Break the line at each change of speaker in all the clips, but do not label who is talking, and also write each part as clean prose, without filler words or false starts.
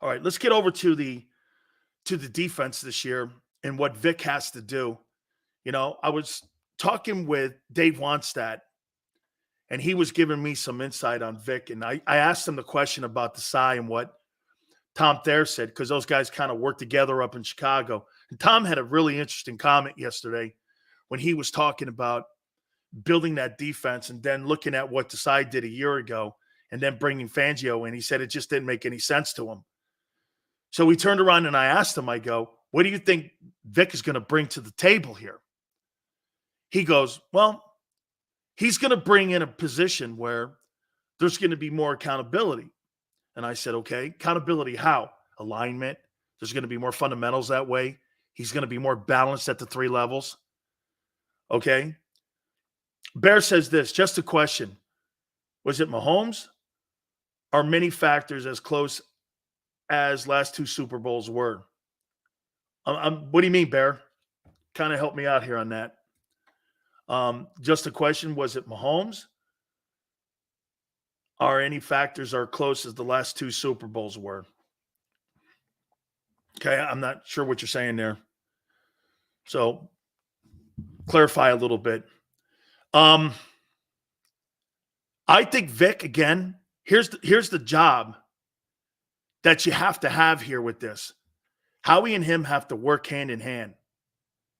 All right, let's get over to the defense this year and what Vic has to do. I was talking with Dave Wanstadt, and he was giving me some insight on Vic. And I asked him the question about the Cy and what Tom Thayer said, because those guys kind of worked together up in Chicago. And Tom had a really interesting comment yesterday when he was talking about building that defense and then looking at what Desai did a year ago and then bringing Fangio in. He said it just didn't make any sense to him. So we turned around and I asked him, I go, what do you think Vic is going to bring to the table here? He goes, well, he's going to bring in a position where there's going to be more accountability. And I said, okay, accountability how? Alignment. There's going to be more fundamentals that way. He's going to be more balanced at the three levels. Okay. Bear says this, just a question. Was it Mahomes? Are many factors as close as last two Super Bowls were? What do you mean, Bear? Kind of help me out here on that. Just a question, was it Mahomes? Are any factors are close as the last two Super Bowls were? Okay, I'm not sure what you're saying there. So clarify a little bit. I think Vic, again, here's the job that you have to have here with this. Howie and him have to work hand in hand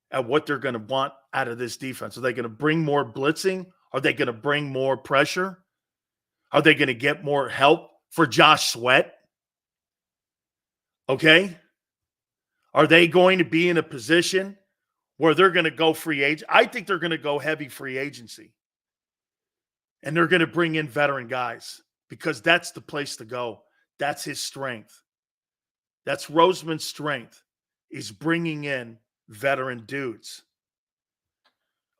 at what they're going to want out of this defense. Are they going to bring more blitzing? Are they going to bring more pressure? Are they going to get more help for Josh Sweat? Okay. Are they going to be in a position where they're going to go free agent? I think they're going to go heavy free agency. And they're going to bring in veteran guys because that's the place to go. That's his strength. That's Roseman's strength, is bringing in veteran dudes.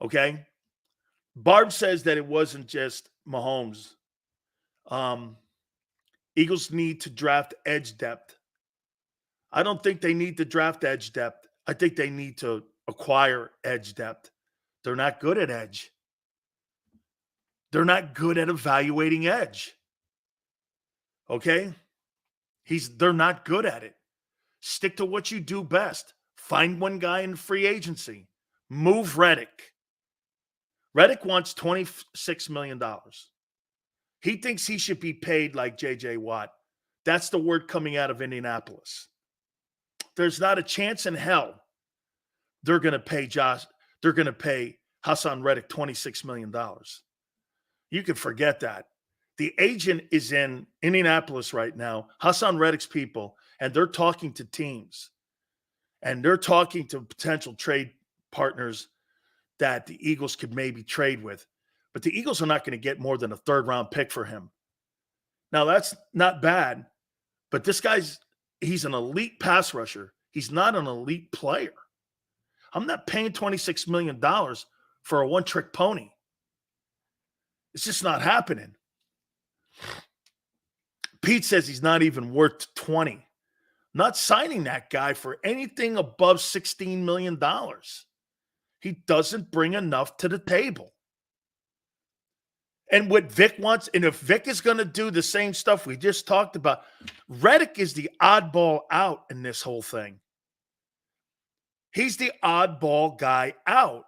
Okay? Barb says that it wasn't just Mahomes. Eagles need to draft edge depth. I don't think they need to draft edge depth. I think they need to acquire edge depth. They're not good at edge. They're not good at evaluating edge. Okay? They're not good at it. Stick to what you do best. Find one guy in free agency. Move Reddick. Reddick wants $26 million. He thinks he should be paid like J.J. Watt. That's the word coming out of Indianapolis. There's not a chance in hell they're going to pay Hassan Reddick $26 million. You can forget that. The agent is in Indianapolis right now, Hassan Reddick's people, and they're talking to teams. And they're talking to potential trade partners that the Eagles could maybe trade with. But the Eagles are not going to get more than a third-round pick for him. Now, that's not bad, but he's an elite pass rusher. He's not an elite player. I'm not paying $26 million for a one-trick pony. It's just not happening. Pete says he's not even worth 20. Not signing that guy for anything above $16 million. He doesn't bring enough to the table. And what Vic wants, and if Vic is going to do the same stuff we just talked about, Reddick is the oddball out in this whole thing. He's the oddball guy out.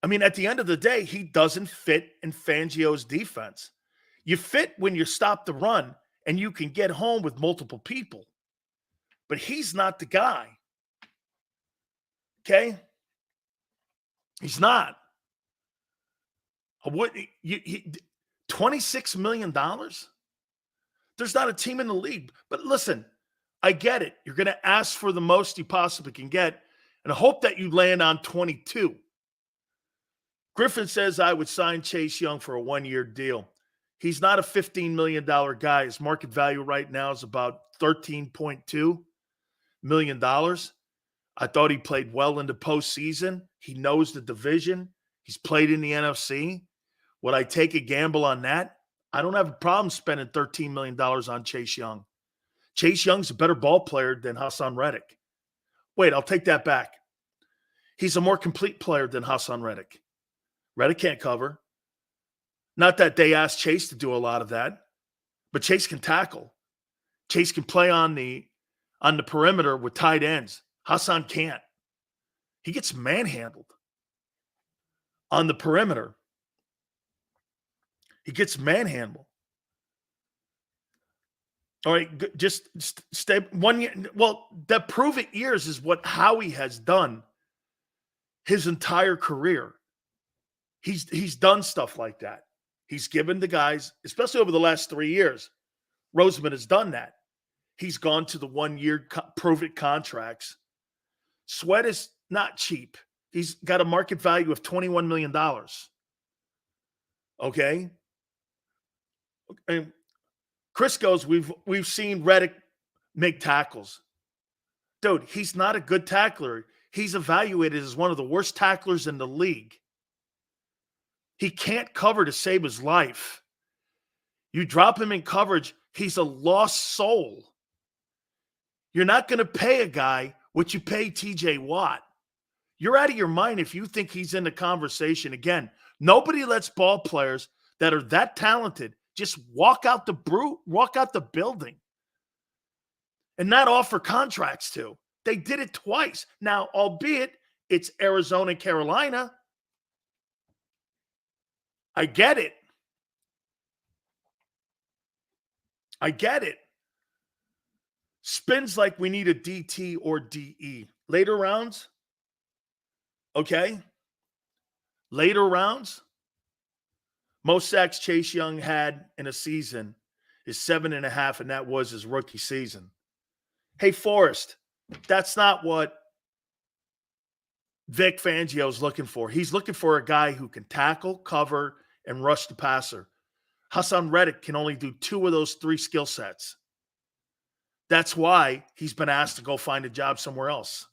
I mean, at the end of the day, he doesn't fit in Fangio's defense. You fit when you stop the run and you can get home with multiple people. But he's not the guy. Okay? He's not. What? $26 million? There's not a team in the league. But listen, I get it. You're going to ask for the most you possibly can get and hope that you land on 22. Griffin says I would sign Chase Young for a one-year deal. He's not a $15 million guy. His market value right now is about $13.2 million. I thought he played well in the postseason. He knows the division. He's played in the NFC. Would I take a gamble on that? I don't have a problem spending $13 million on Chase Young. Chase Young's a better ball player than Hassan Reddick. Wait, I'll take that back. He's a more complete player than Hassan Reddick. Reddick can't cover. Not that they asked Chase to do a lot of that, but Chase can tackle. Chase can play on the perimeter with tight ends. Hassan can't. He gets manhandled on the perimeter. He gets manhandled. All right, just stay 1 year. Well, the prove it years is what Howie has done his entire career. He's done stuff like that. He's given the guys, especially over the last 3 years, Roseman has done that. He's gone to the 1 year prove it contracts. Sweat is not cheap. He's got a market value of $21 million. Okay. And Chris goes, we've seen Reddick make tackles. Dude, he's not a good tackler. He's evaluated as one of the worst tacklers in the league. He can't cover to save his life. You drop him in coverage, he's a lost soul. You're not going to pay a guy what you pay TJ Watt. You're out of your mind if you think he's in the conversation. Again, nobody lets ball players that are that talented just walk out the building and not offer contracts to. They did it twice. Now, albeit it's Arizona and Carolina. I get it. Spins like we need a DT or DE. Later rounds, okay? Later rounds, most sacks Chase Young had in a season is 7.5, and that was his rookie season. Hey, Forrest, that's not what Vic Fangio is looking for. He's looking for a guy who can tackle, cover, and rush the passer. Hassan Reddick can only do 2 of those 3 skill sets. That's why he's been asked to go find a job somewhere else.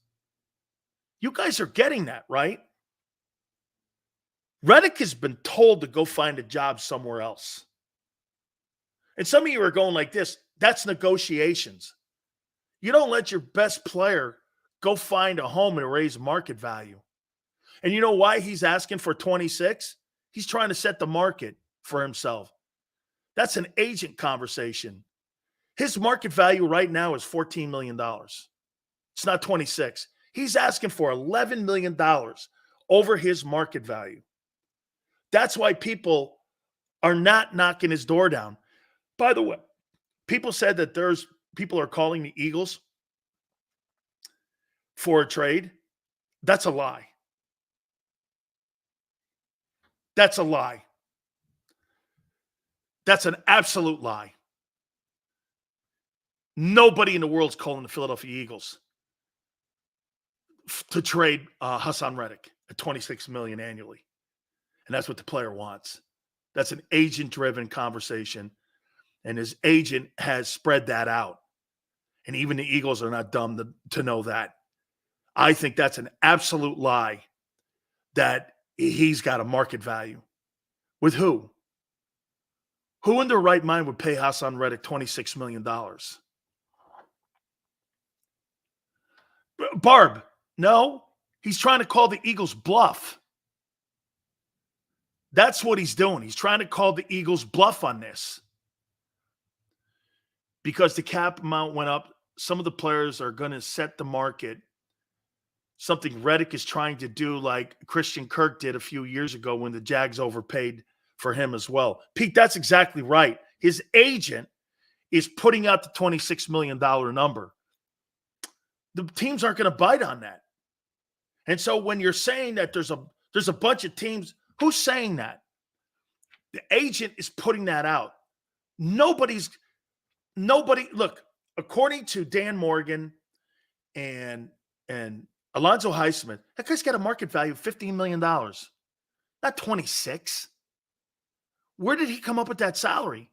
You guys are getting that, right? Reddick has been told to go find a job somewhere else. And some of you are going like this. That's negotiations. You don't let your best player go find a home and raise market value. And you know why he's asking for 26? He's trying to set the market for himself. That's an agent conversation. His market value right now is $14 million. It's not 26. He's asking for $11 million over his market value. That's why people are not knocking his door down. By the way, people said that people are calling the Eagles for a trade. That's a lie. That's a lie. That's an absolute lie. Nobody in the world is calling the Philadelphia Eagles to trade Hassan Reddick at $26 million annually. And that's what the player wants. That's an agent-driven conversation. And his agent has spread that out. And even the Eagles are not dumb to know that. I think that's an absolute lie that he's got a market value. With who? Who in their right mind would pay Hassan Reddick $26 million? Barb, no. He's trying to call the Eagles bluff. That's what he's doing. He's trying to call the Eagles bluff on this. Because the cap amount went up, some of the players are going to set the market. Something Reddick is trying to do like Christian Kirk did a few years ago when the Jags overpaid for him as well. Pete, that's exactly right. His agent is putting out the $26 million number. The teams aren't going to bite on that. And so when you're saying that there's a bunch of teams, who's saying that? The agent is putting that out. Nobody, look, according to Dan Morgan and Alonzo Highsmith, that guy's got a market value of $15 million, not 26. Where did he come up with that salary?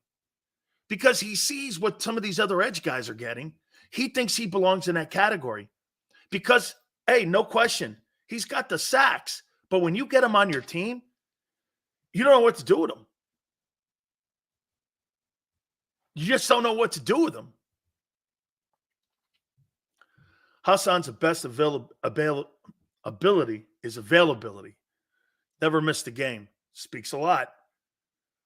Because he sees what some of these other edge guys are getting. He thinks he belongs in that category. Because, hey, no question, he's got the sacks. But when you get him on your team, you don't know what to do with him. You just don't know what to do with him. Hassan's best ability is availability. Never missed a game. Speaks a lot.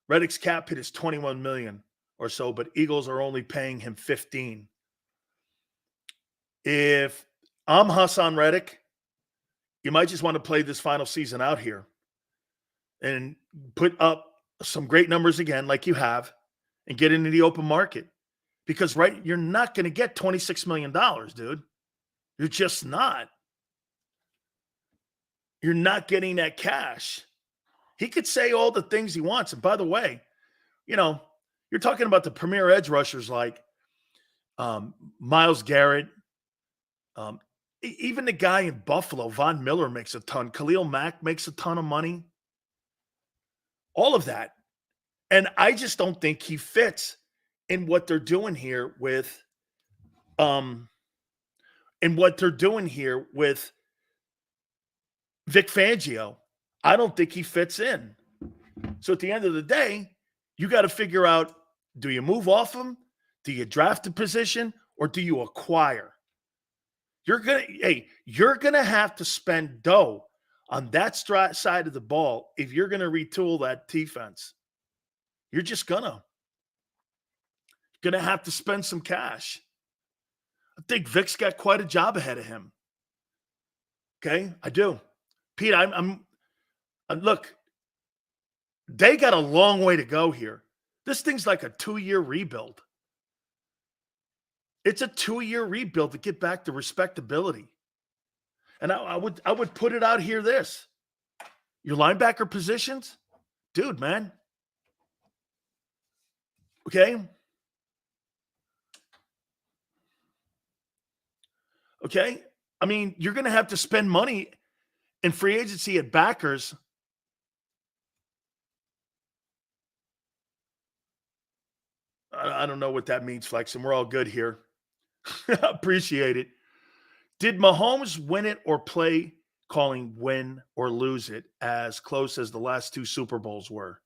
Reddick's cap hit is $21 million or so, but Eagles are only paying him 15. If I'm Hassan Reddick, you might just want to play this final season out here and put up some great numbers again, like you have, and get into the open market. Because, right, you're not going to get $26 million, dude. You're just not. You're not getting that cash. He could say all the things he wants. And by the way, you know, you're talking about the premier edge rushers like Myles Garrett. Even the guy in Buffalo, Von Miller, makes a ton. Khalil Mack makes a ton of money. All of that. And I just don't think he fits in what they're doing here with Vic Fangio. I don't think he fits in. So at the end of the day, you got to figure out, do you move off him? Do you draft a position, or do you acquire? You're gonna have to spend dough on that side of the ball if you're gonna retool that defense. You're just gonna have to spend some cash. I think Vic's got quite a job ahead of him. Okay, I do. Pete, I'm look, they got a long way to go here. This thing's like a 2-year rebuild. It's a 2-year rebuild to get back to respectability. And I would put it out here this. Your linebacker positions, dude, man. Okay? Okay? I mean, you're going to have to spend money in free agency at backers. I don't know what that means, Flex, and we're all good here. Appreciate it. Did Mahomes win it or play calling win or lose it as close as the last 2 Super Bowls were?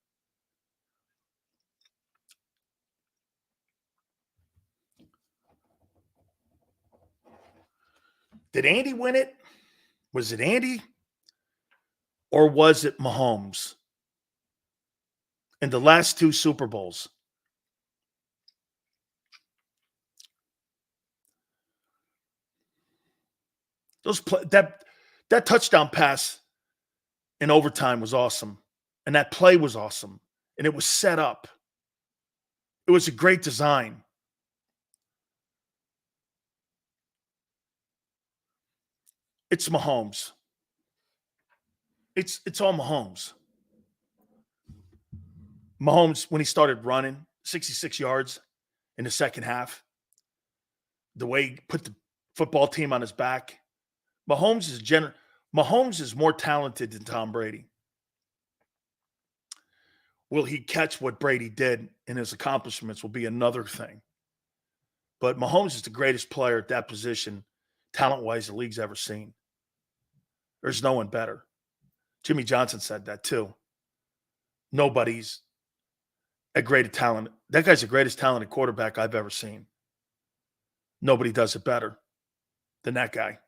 Did Andy win it? Was it Andy? Or was it Mahomes in the last 2 Super Bowls? That touchdown pass in overtime was awesome. And that play was awesome. And it was set up. It was a great design. It's Mahomes. It's all Mahomes. Mahomes, when he started running, 66 yards in the second half, the way he put the football team on his back. Mahomes is more talented than Tom Brady. Will he catch what Brady did in his accomplishments will be another thing. But Mahomes is the greatest player at that position, talent-wise, the league's ever seen. There's no one better. Jimmy Johnson said that too. Nobody's a greater talent. That guy's the greatest talented quarterback I've ever seen. Nobody does it better than that guy.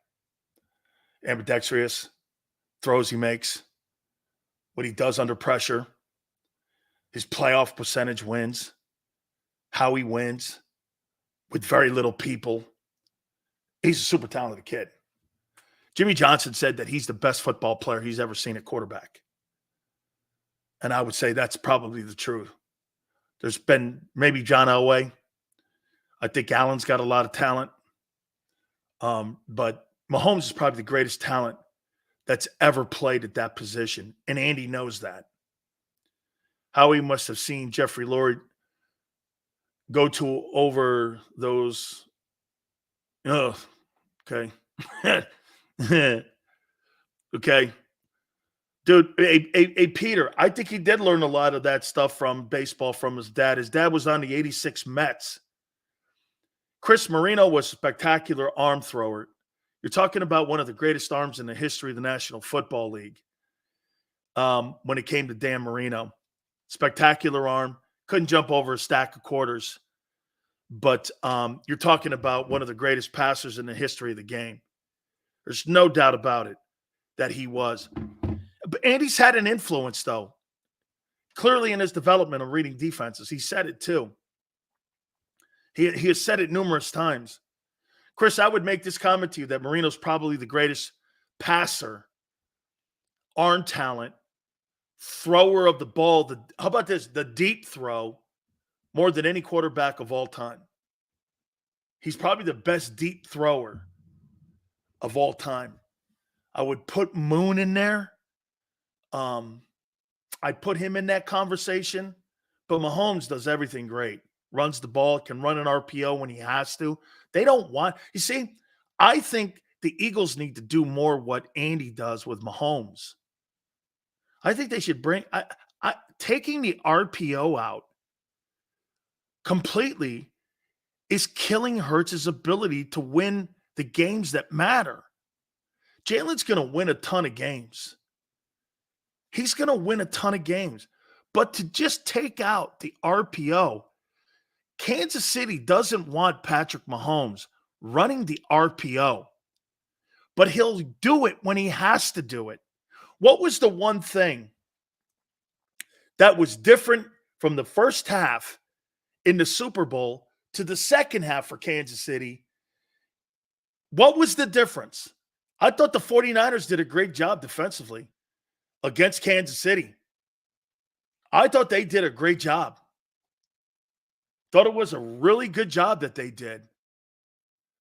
Ambidextrous, throws he makes, what he does under pressure, his playoff percentage wins, how he wins with very little people. He's a super talented kid. Jimmy Johnson said that he's the best football player he's ever seen at quarterback. And I would say that's probably the truth. There's been maybe John Elway. I think Allen's got a lot of talent. But Mahomes is probably the greatest talent that's ever played at that position. And Andy knows that. Howie must have seen Jeffrey Lurie go to over those. Oh, okay. Okay. Dude, hey, Peter, I think he did learn a lot of that stuff from baseball from his dad. His dad was on the 86 Mets. Chris Marino was a spectacular arm thrower. You're talking about one of the greatest arms in the history of the National Football League when it came to Dan Marino. Spectacular arm. Couldn't jump over a stack of quarters. But you're talking about one of the greatest passers in the history of the game. There's no doubt about it that he was. But Andy's had an influence, though. Clearly in his development of reading defenses. He said it, too. He has said it numerous times. Chris, I would make this comment to you that Marino's probably the greatest passer, arm talent, thrower of the ball. How about this? The deep throw more than any quarterback of all time. He's probably the best deep thrower of all time. I would put Moon in there. I'd put him in that conversation. But Mahomes does everything great. Runs the ball, can run an RPO when he has to. They don't want – you see, I think the Eagles need to do more what Andy does with Mahomes. I think they should bring taking the RPO out completely is killing Hurts' ability to win the games that matter. Jalen's going to win a ton of games. He's going to win a ton of games. But to just take out the RPO, Kansas City doesn't want Patrick Mahomes running the RPO. But he'll do it when he has to do it. What was the one thing that was different from the first half in the Super Bowl to the second half for Kansas City? What was the difference? I thought the 49ers did a great job defensively against Kansas City. I thought they did a great job. Thought it was a really good job that they did.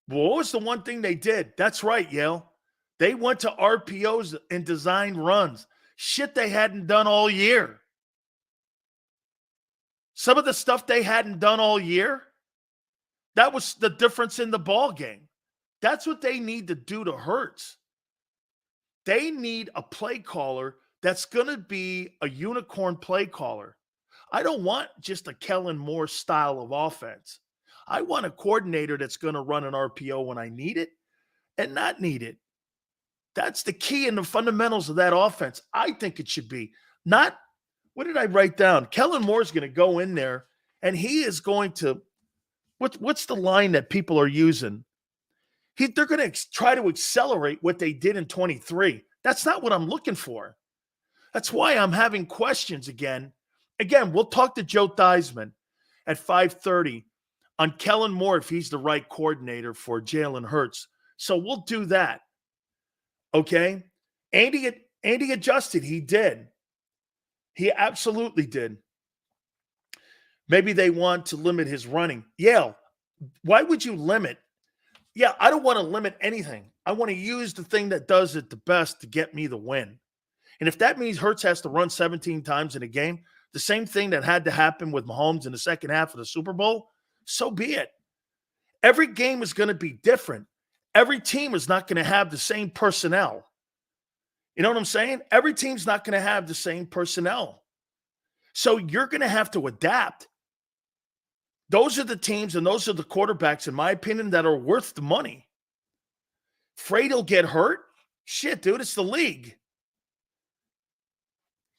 Well, what was the one thing they did? That's right, Yale. They went to RPOs and designed runs. Shit they hadn't done all year. Some of the stuff they hadn't done all year, that was the difference in the ball game. That's what they need to do to Hurts. They need a play caller that's going to be a unicorn play caller. I don't want just a Kellen Moore style of offense. I want a coordinator that's going to run an RPO when I need it and not need it. That's the key in the fundamentals of that offense. I think it should be. Not, what did I write down? Kellen Moore's going to go in there and he is going to, what's the line that people are using? They're going to try to accelerate what they did in 23. That's not what I'm looking for. That's why I'm having questions again. Again, we'll talk to Joe Theismann at 5:30 on Kellen Moore if he's the right coordinator for Jalen Hurts. So we'll do that. Okay? Andy adjusted. He did. He absolutely did. Maybe they want to limit his running. Yeah. Why would you limit? Yeah, I don't want to limit anything. I want to use the thing that does it the best to get me the win. And if that means Hurts has to run 17 times in a game, the same thing that had to happen with Mahomes in the second half of the Super Bowl, so be it. Every game is going to be different. Every team is not going to have the same personnel. You know what I'm saying? Every team's not going to have the same personnel. So you're going to have to adapt. Those are the teams and those are the quarterbacks, in my opinion, that are worth the money. Afraid he'll get hurt? Shit, dude, it's the league.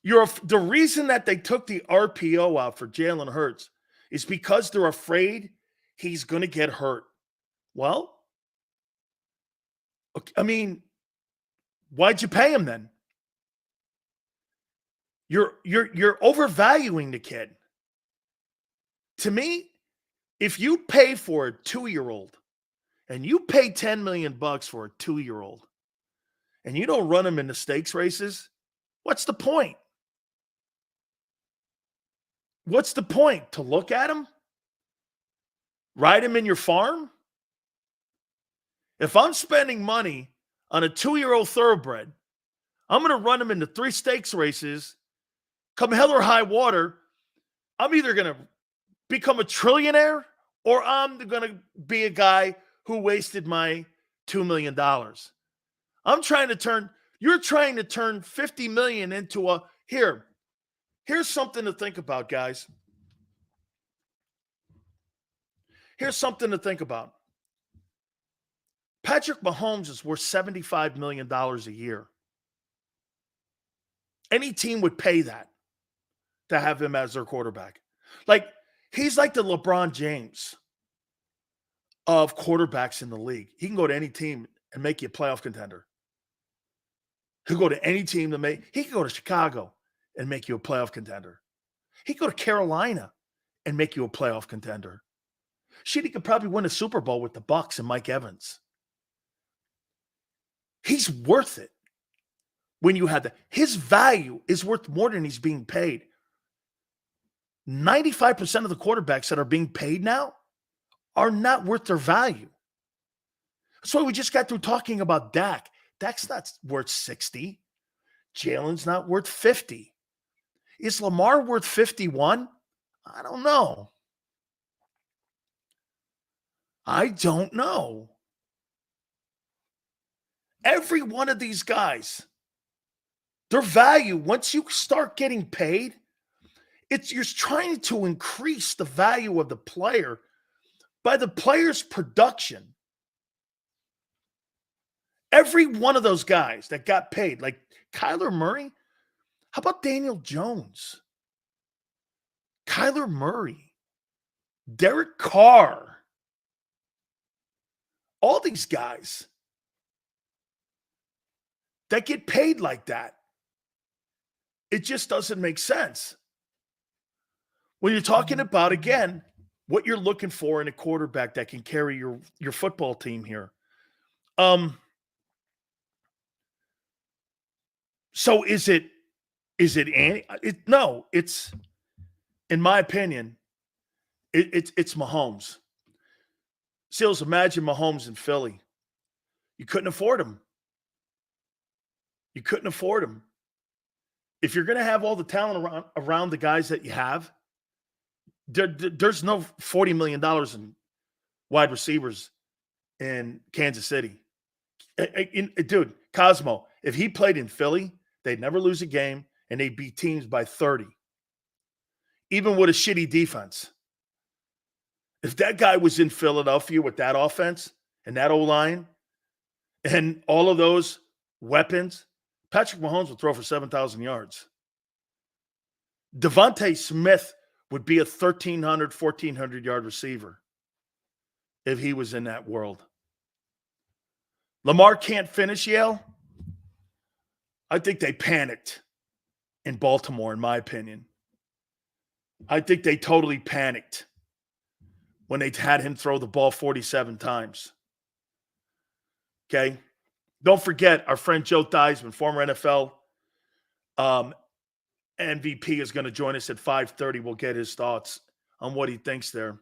The reason that they took the RPO out for Jalen Hurts is because they're afraid he's going to get hurt. Well, I mean, why'd you pay him then? You're overvaluing the kid. To me, if you pay for a 2-year-old and you pay $10 million for a 2-year-old and you don't run him in the stakes races, what's the point? What's the point? To look at him? Ride him in your farm? If I'm spending money on a 2-year-old thoroughbred, I'm going to run him into 3 stakes races. Come hell or high water, I'm either going to become a trillionaire or I'm going to be a guy who wasted my $2 million. You're trying to turn $50 million into here's something to think about, guys. Here's something to think about. Patrick Mahomes is worth $75 million a year. Any team would pay that to have him as their quarterback. Like, he's like the LeBron James of quarterbacks in the league. He can go to any team and make you a playoff contender. He'll go to any team he can go to Chicago and make you a playoff contender. He can go to Carolina and make you a playoff contender. Shit, he could probably win a Super Bowl with the Bucs and Mike Evans. He's worth it when you have that. His value is worth more than he's being paid. 95% of the quarterbacks that are being paid now are not worth their value. That's why we just got through talking about Dak. Dak's not worth 60. Jalen's not worth 50. Is Lamar worth 51? I don't know. I don't know. Every one of these guys, their value, once you start getting paid, you're trying to increase the value of the player by the player's production. Every one of those guys that got paid, like Kyler Murray, how about Daniel Jones? Kyler Murray, Derek Carr, all these guys that get paid like that. It just doesn't make sense. When you're talking about, again, what you're looking for in a quarterback that can carry your football team here. So is it Andy? No, it's, in my opinion, it's Mahomes. Seals, imagine Mahomes in Philly. You couldn't afford him. You couldn't afford him. If you're going to have all the talent around the guys that you have, there's no $40 million in wide receivers in Kansas City. Dude, Cosmo, if he played in Philly, they'd never lose a game, and they'd beat teams by 30. Even with a shitty defense. If that guy was in Philadelphia with that offense and that O-line and all of those weapons, Patrick Mahomes would throw for 7,000 yards. Devontae Smith would be a 1,300, 1,400-yard receiver if he was in that world. Lamar can't finish, Yale. I think they panicked in Baltimore, in my opinion. I think they totally panicked when they had him throw the ball 47 times. Okay? Don't forget, our friend Joe Theismann, former NFL MVP, is going to join us at 5:30. We'll get his thoughts on what he thinks there.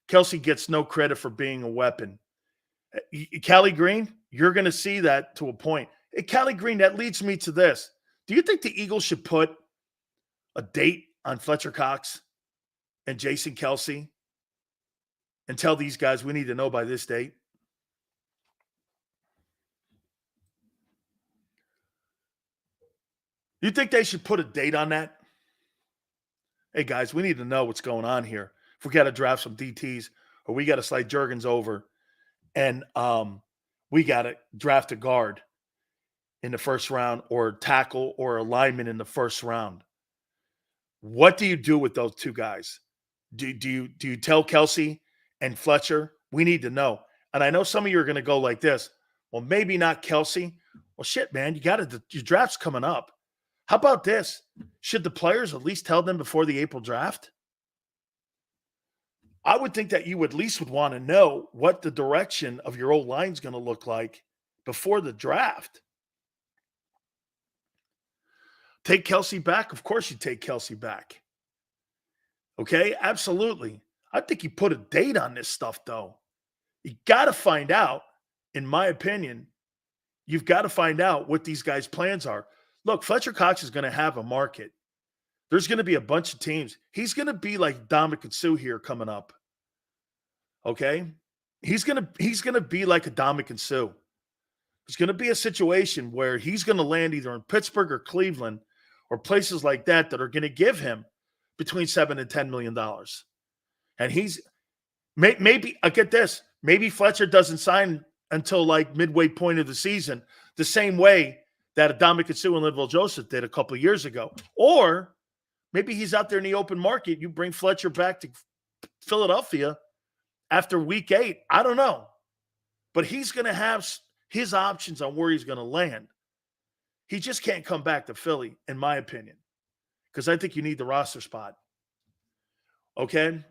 Kelsey gets no credit for being a weapon. Callie Green, you're going to see that to a point. Hey, Callie Green, that leads me to this. Do you think the Eagles should put a date on Fletcher Cox and Jason Kelsey and tell these guys we need to know by this date? You think they should put a date on that? Hey, guys, we need to know what's going on here. If we got to draft some DTs or we got to slide Juergens over and we got to draft a guard in the first round or tackle or a lineman in the first round. What do you do with those two guys? Do you tell Kelsey and Fletcher, we need to know? And I know some of you are going to go like this. Well, maybe not Kelsey. Well, shit, man, your draft's coming up. How about this? Should the players at least tell them before the April draft? I would think that you at least would want to know what the direction of your old line is going to look like before the draft. Take Kelsey back? Of course you take Kelsey back. Okay, absolutely. I think you put a date on this stuff, though. You got to find out, in my opinion, you've got to find out what these guys' plans are. Look, Fletcher Cox is going to have a market. There's going to be a bunch of teams. He's going to be like Ndamukong Suh here coming up. Okay? He's going to be like a Ndamukong Suh. There's going to be a situation where he's going to land either in Pittsburgh or Cleveland or places like that are going to give him between $7 and $10 million. And he's maybe, I get this, maybe Fletcher doesn't sign until like midway point of the season, the same way that Ndamukong Suh and Linval Joseph did a couple of years ago. Or maybe he's out there in the open market. You bring Fletcher back to Philadelphia after week 8. I don't know. But he's going to have his options on where he's going to land. He just can't come back to Philly, in my opinion, because I think you need the roster spot. Okay?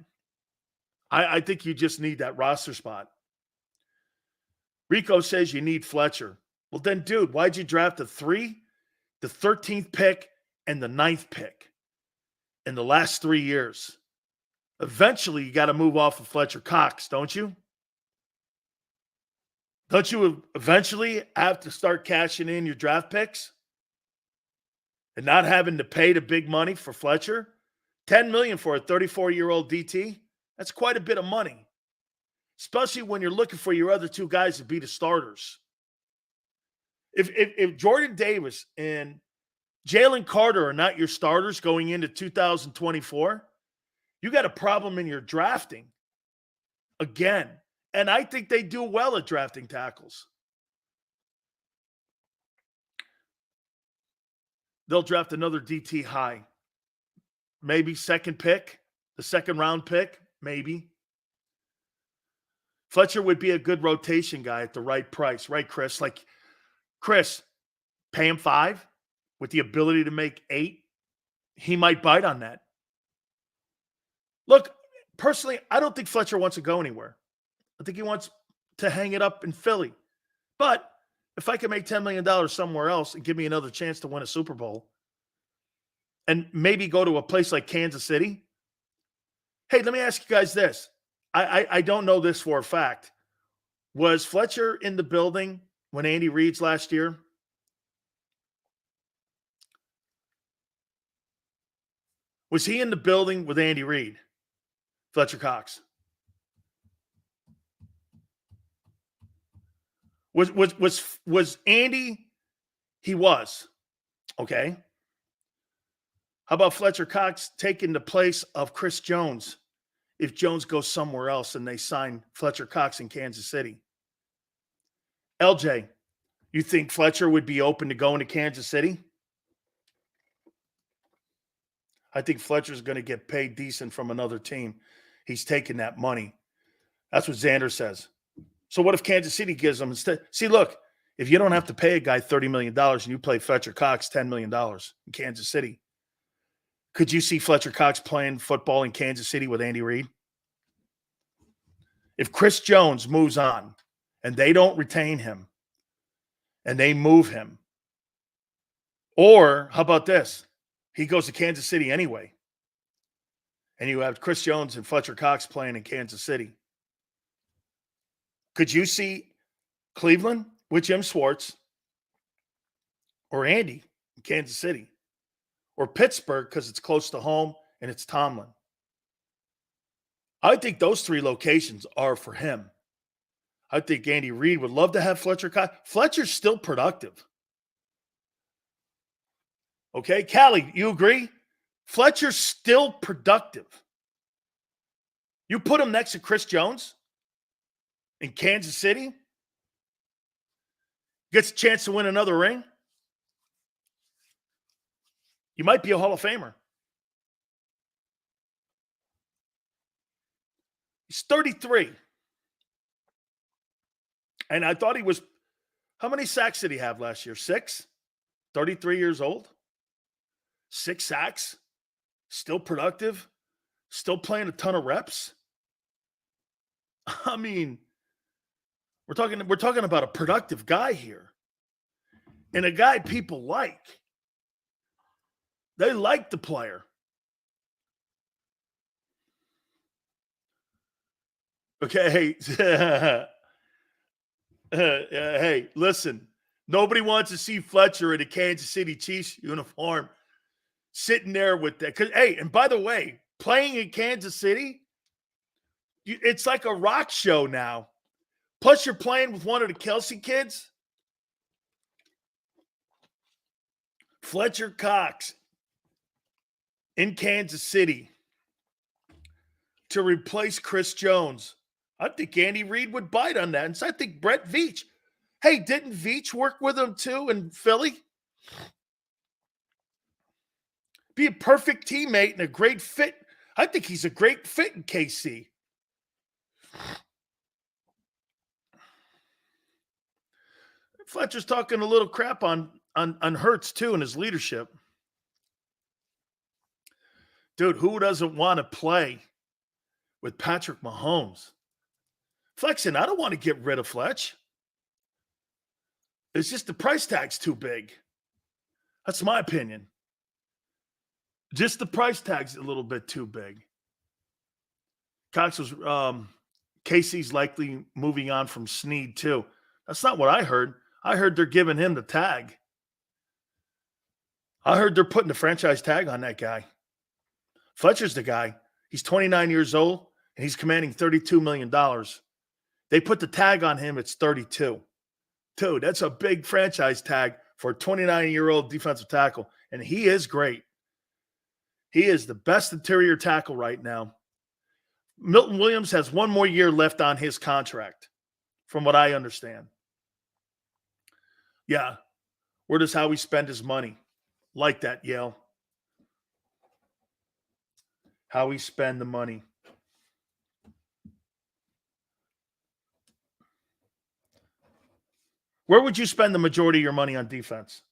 I think you just need that roster spot. Rico says you need Fletcher. Well, then, dude, why'd you draft the 3, the 13th pick, and the 9th pick in the last 3 years? Eventually, you got to move off of Fletcher Cox, don't you? Don't you eventually have to start cashing in your draft picks and not having to pay the big money for Fletcher? $10 million for a 34-year-old DT? That's quite a bit of money, especially when you're looking for your other 2 guys to be the starters. If Jordan Davis and Jalen Carter are not your starters going into 2024, you got a problem in your drafting again. And I think they do well at drafting tackles. They'll draft another DT high. Maybe second pick, the second round pick, maybe. Fletcher would be a good rotation guy at the right price, right, Chris? Like, Chris, pay him 5 with the ability to make 8. He might bite on that. Look, personally, I don't think Fletcher wants to go anywhere. I think he wants to hang it up in Philly. But if I can make $10 million somewhere else and give me another chance to win a Super Bowl and maybe go to a place like Kansas City. Hey, let me ask you guys this. I don't know this for a fact. Was Fletcher in the building when Andy Reid's last year? Was he in the building with Andy Reid? Fletcher Cox. Was Andy? He was. Okay. How about Fletcher Cox taking the place of Chris Jones if Jones goes somewhere else and they sign Fletcher Cox in Kansas City? LJ, you think Fletcher would be open to going to Kansas City? I think Fletcher's going to get paid decent from another team. He's taking that money. That's what Xander says. So what if Kansas City gives them instead? See, look, if you don't have to pay a guy $30 million and you play Fletcher Cox $10 million in Kansas City, could you see Fletcher Cox playing football in Kansas City with Andy Reid? If Chris Jones moves on and they don't retain him and they move him, or how about this? He goes to Kansas City anyway, and you have Chris Jones and Fletcher Cox playing in Kansas City. Could you see Cleveland with Jim Schwartz or Andy in Kansas City or Pittsburgh because it's close to home and it's Tomlin? I think those 3 locations are for him. I think Andy Reid would love to have Fletcher Cox. Fletcher's still productive. Okay, Callie, you agree? Fletcher's still productive. You put him next to Chris Jones in Kansas City, gets a chance to win another ring, you might be a Hall of Famer. He's 33. And I thought he was, how many sacks did he have last year? 6? 33 years old? 6 sacks? Still productive? Still playing a ton of reps? I mean, we're talking about a productive guy here. And a guy people like. They like the player. Okay, hey, listen. Nobody wants to see Fletcher in a Kansas City Chiefs uniform sitting there with that. Hey, and by the way, playing in Kansas City, it's like a rock show now. Plus, you're playing with one of the Kelsey kids. Fletcher Cox in Kansas City to replace Chris Jones. I think Andy Reid would bite on that. And so I think Brett Veach. Hey, didn't Veach work with him too in Philly? Be a perfect teammate and a great fit. I think he's a great fit in KC. Fletcher's talking a little crap on Hurts too and his leadership. Dude, who doesn't want to play with Patrick Mahomes. Flexing, I don't want to get rid of Fletch. It's just the price tag's too big. That's my opinion. Just the price tag's a little bit too big. Cox was Casey's likely moving on from Snead too. That's not what I heard. I heard they're giving him the tag. I heard they're putting the franchise tag on that guy. Fletcher's the guy. He's 29 years old, and he's commanding $32 million. They put the tag on him, it's 32. Dude, that's a big franchise tag for a 29-year-old defensive tackle, and he is great. He is the best interior tackle right now. Milton Williams has one more year left on his contract, from what I understand. Yeah. Where does Howie spend his money? Like that, Yale. Howie spend the money. Where would you spend the majority of your money on defense?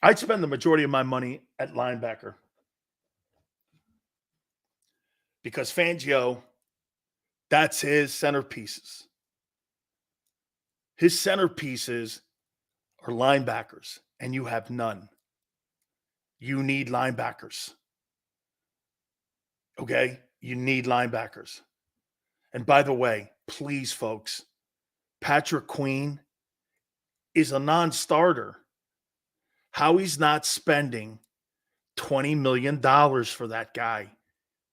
I'd spend the majority of my money at linebacker. Because Fangio, that's his centerpieces. His centerpieces are linebackers, and you have none. You need linebackers. Okay? You need linebackers. And by the way, please, folks, Patrick Queen is a non-starter. Howie's not spending $20 million for that guy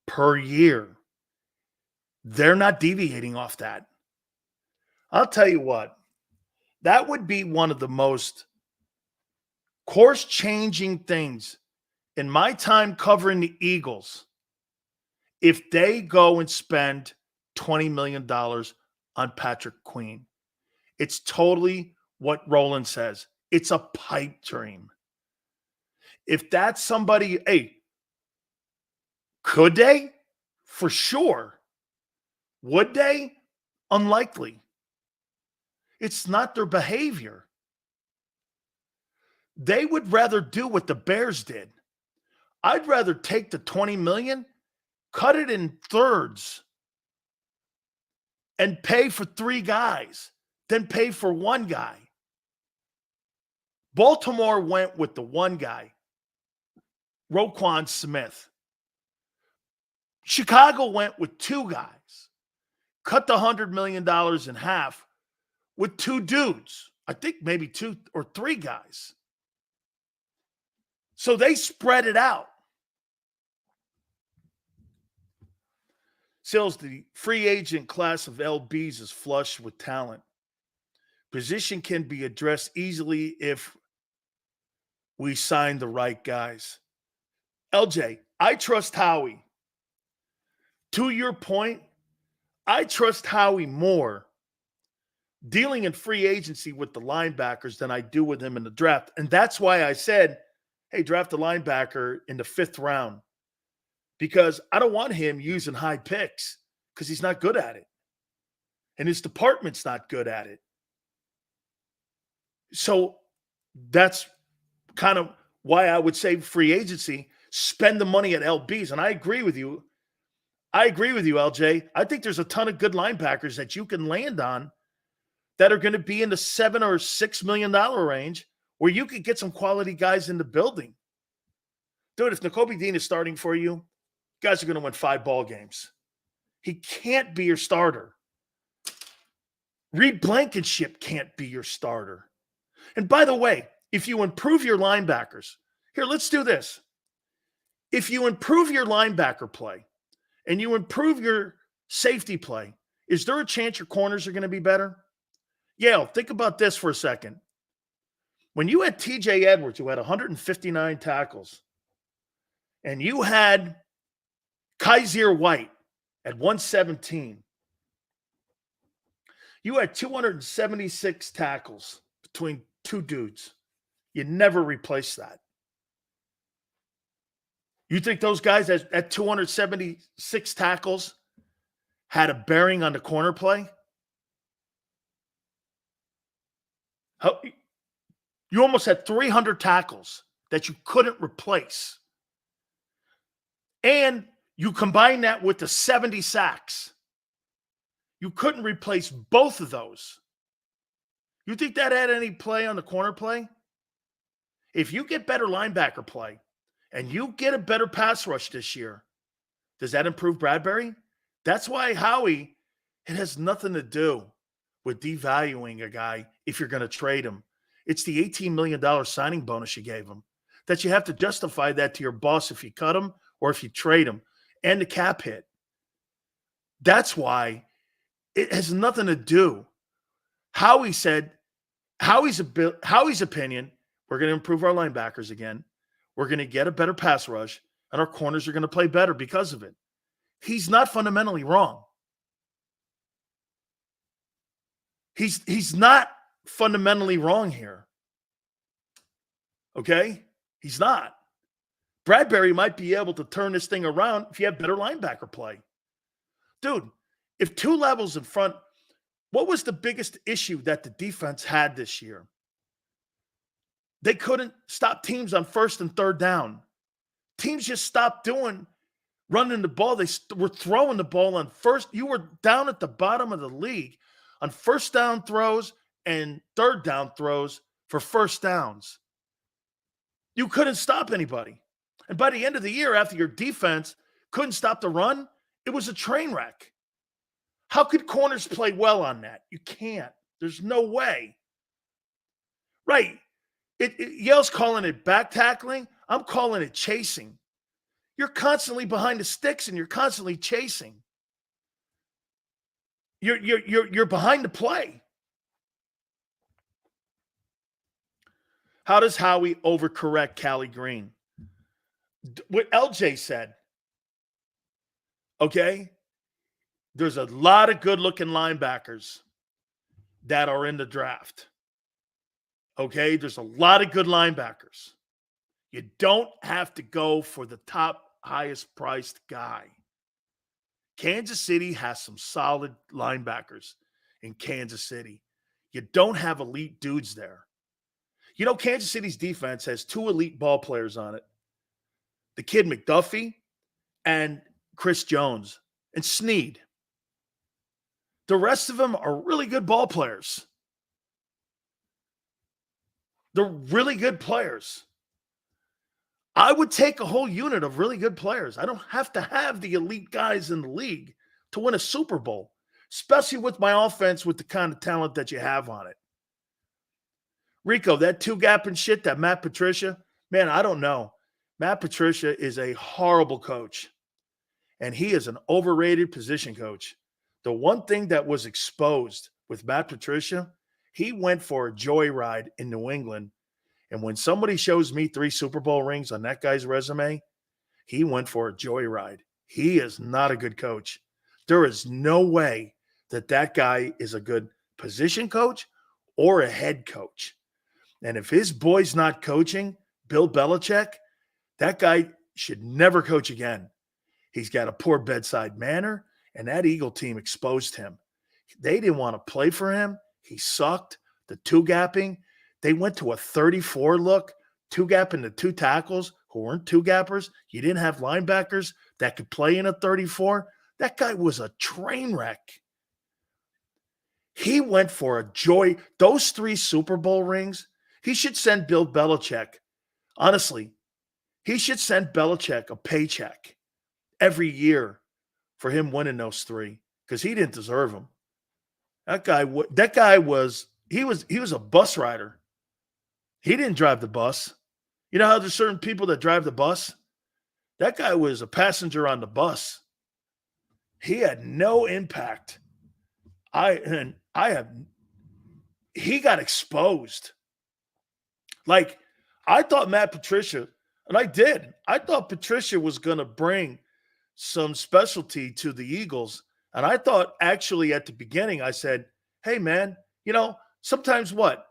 per year. They're not deviating off that. I'll tell you what, that would be one of the most course-changing things in my time covering the Eagles if they go and spend $20 million on Patrick Queen. It's totally what Roland says. It's a pipe dream. If that's somebody, hey, could they? For sure. Would they? Unlikely. It's not their behavior. They would rather do what the Bears did. I'd rather take the $20 million, cut it in thirds, and pay for 3 guys than pay for one guy. Baltimore went with the one guy, Roquan Smith. Chicago went with 2 guys, cut the $100 million in half with 2 dudes. I think maybe 2 or 3 guys. So they spread it out. Sales, the free agent class of LBs is flush with talent. Position can be addressed easily if we sign the right guys. LJ, I trust Howie. To your point, I trust Howie more dealing in free agency with the linebackers than I do with him in the draft. And that's why I said, hey, draft a linebacker in the 5th round. Because I don't want him using high picks because he's not good at it. And his department's not good at it. So that's kind of why I would say free agency, spend the money at LBs. And I agree with you. LJ. I think there's a ton of good linebackers that you can land on that are going to be in the $7 or $6 million range where you could get some quality guys in the building. Dude, if Nakobe Dean is starting for you, guys are going to win 5 ball games. He can't be your starter. Reed Blankenship can't be your starter. And by the way, if you improve your linebackers, here, let's do this. If you improve your linebacker play and you improve your safety play, is there a chance your corners are going to be better? Yale, think about this for a second. When you had TJ Edwards, who had 159 tackles, and you had Kaiser White at 117, you had 276 tackles between 2 dudes. You never replace that. You think those guys at 276 tackles had a bearing on the corner play? How, you almost had 300 tackles that you couldn't replace. And you combine that with the 70 sacks. You couldn't replace both of those. You think that had any play on the corner play? If you get better linebacker play and you get a better pass rush this year, does that improve Bradbury? That's why Howie, it has nothing to do with devaluing a guy if you're going to trade him. It's the $18 million signing bonus you gave him that you have to justify that to your boss if you cut him or if you trade him, and the cap hit. That's why it has nothing to do. Howie said, Howie's opinion, we're going to improve our linebackers again. We're going to get a better pass rush, and our corners are going to play better because of it. He's not fundamentally wrong. He's not fundamentally wrong here. Okay? He's not. Bradbury might be able to turn this thing around if you have better linebacker play. Dude, if two levels in front, what was the biggest issue that the defense had this year? They couldn't stop teams on first and third down. Teams just stopped running the ball. They were throwing the ball on first. You were down at the bottom of the league on first down throws and third down throws for first downs. You couldn't stop anybody. And by the end of the year, after your defense couldn't stop the run, it was a train wreck. How could corners play well on that? You can't. There's no way. Right. Yale's calling it back tackling. I'm calling it chasing. You're constantly behind the sticks and you're constantly chasing. You're behind the play. How does Howie overcorrect Callie Green? What LJ said, okay, there's a lot of good-looking linebackers that are in the draft. Okay, there's a lot of good linebackers. You don't have to go for the top, highest-priced guy. Kansas City has some solid linebackers in Kansas City. You don't have elite dudes there. You know, Kansas City's defense has two elite ball players on it. The kid McDuffie and Chris Jones and Snead. The rest of them are really good ball players. They're really good players. I would take a whole unit of really good players. I don't have to have the elite guys in the league to win a Super Bowl, especially with my offense with the kind of talent that you have on it. Rico, that two-gap and shit, that Matt Patricia, man, I don't know. Matt Patricia is a horrible coach, and he is an overrated position coach. The one thing that was exposed with Matt Patricia, he went for a joyride in New England, and when somebody shows me 3 Super Bowl rings on that guy's resume, he went for a joyride. He is not a good coach. There is no way that guy is a good position coach or a head coach. And if his boy's not coaching, Bill Belichick, that guy should never coach again. He's got a poor bedside manner, and that Eagle team exposed him. They didn't want to play for him. He sucked. The two-gapping, they went to a 34 look, two-gapping the two tackles who weren't two-gappers. You didn't have linebackers that could play in a 34. That guy was a train wreck. He went for a joy. Those 3 Super Bowl rings, he should send Bill Belichick. Honestly, he should send Belichick a paycheck every year for him winning those 3 because he didn't deserve them. That guy was a bus rider. He didn't drive the bus. You know how there's certain people that drive the bus? That guy was a passenger on the bus. He had no impact. He got exposed. Like, I thought Matt Patricia, and I did. I thought Patricia was going to bring some specialty to the Eagles. And I thought actually at the beginning, I said, hey, man, you know, sometimes what?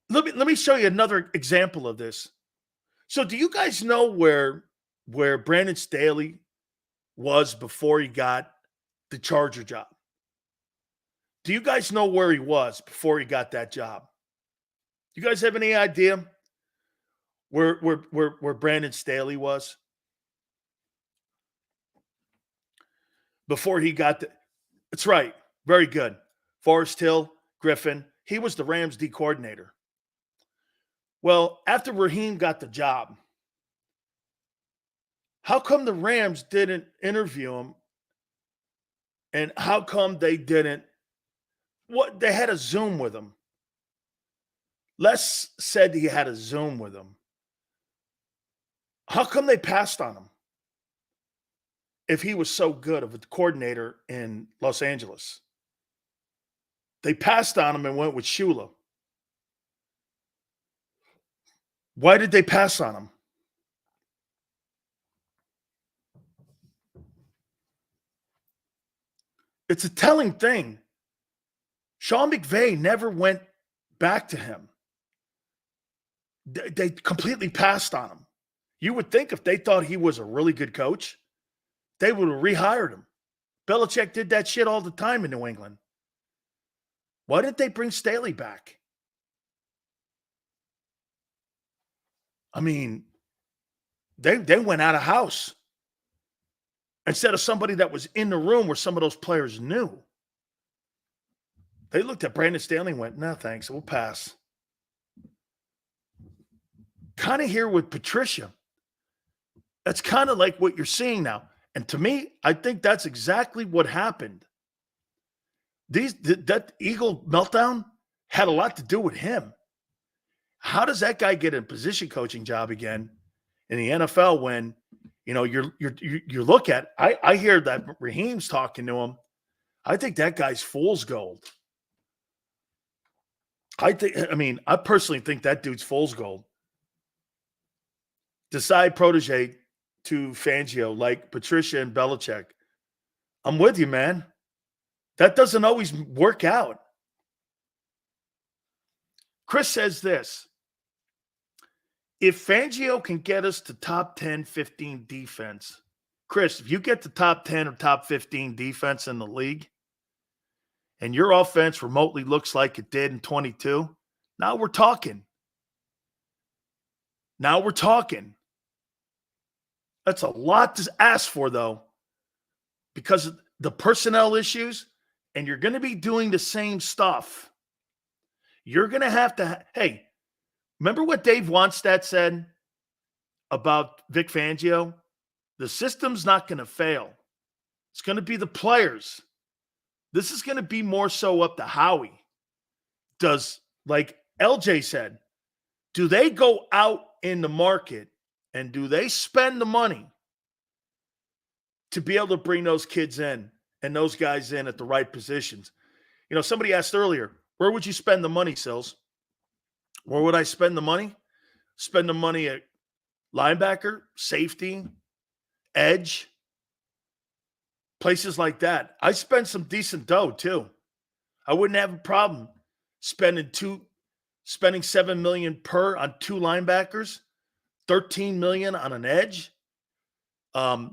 Let me show you another example of this. So do you guys know where Brandon Staley was before he got the Charger job? Do you guys know where he was before he got that job? You guys have any idea where Brandon Staley was before he got the? That's right. Very good. Forest Hill, Griffin. He was the Rams D coordinator. Well, after Raheem got the job, how come the Rams didn't interview him? And how come they didn't? What, they had a Zoom with him. Les said he had a Zoom with him. How come they passed on him if he was so good of a coordinator in Los Angeles? They passed on him and went with Shula. Why did they pass on him? It's a telling thing. Sean McVay never went back to him. They completely passed on him. You would think if they thought he was a really good coach, they would have rehired him. Belichick did that shit all the time in New England. Why didn't they bring Staley back? I mean, they went out of house instead of somebody that was in the room where some of those players knew. They looked at Brandon Staley and went, no, thanks, we'll pass. Kind of here with Patricia. That's kind of like what you're seeing now. And to me, I think that's exactly what happened. That Eagle meltdown had a lot to do with him. How does that guy get a position coaching job again in the NFL when, you know, you look at, I hear that Raheem's talking to him. I think that guy's fool's gold. I personally think that dude's fool's gold. Decide protege to Fangio like Patricia and Belichick. I'm with you, man. That doesn't always work out. Chris says this. If Fangio can get us to top 10, 15 defense, Chris, if you get to top 10 or top 15 defense in the league and your offense remotely looks like it did in 22, now we're talking. Now we're talking. That's a lot to ask for, though, because of the personnel issues, and you're going to be doing the same stuff. You're going to have to, hey, remember what Dave Wannstedt said about Vic Fangio? The system's not going to fail. It's going to be the players. This is going to be more so up to Howie. Does, like LJ said, do they go out in the market and do they spend the money to be able to bring those kids in and those guys in at the right positions? You know, somebody asked earlier, where would you spend the money, Sills? Where would I spend the money? Spend the money at linebacker, safety, edge, places like that. I spend some decent dough too. I wouldn't have a problem spending $7 million per on 2 linebackers, $13 million on an edge, $8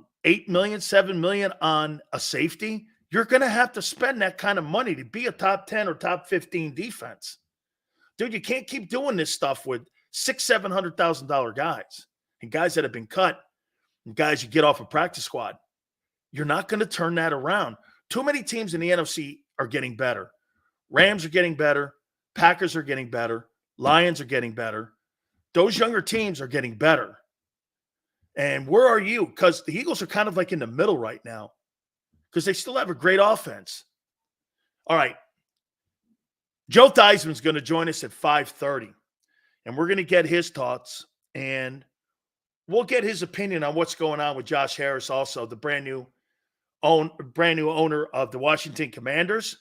million, $7 million on a safety. You're going to have to spend that kind of money to be a top 10 or top 15 defense. Dude, you can't keep doing this stuff with $600,000-$700,000 guys and guys that have been cut and guys you get off a practice squad. You're not going to turn that around. Too many teams in the NFC are getting better. Rams are getting better. Packers are getting better. Lions are getting better. Those younger teams are getting better. And where are you? Because the Eagles are kind of like in the middle right now because they still have a great offense. All right. Joe Theismann's going to join us at 5:30, and we're going to get his thoughts, and we'll get his opinion on what's going on with Josh Harris, also the brand new owner of the Washington Commanders.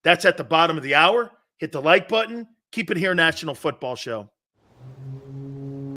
That's at the bottom of the hour. Hit the like button. Keep it here, National Football Show.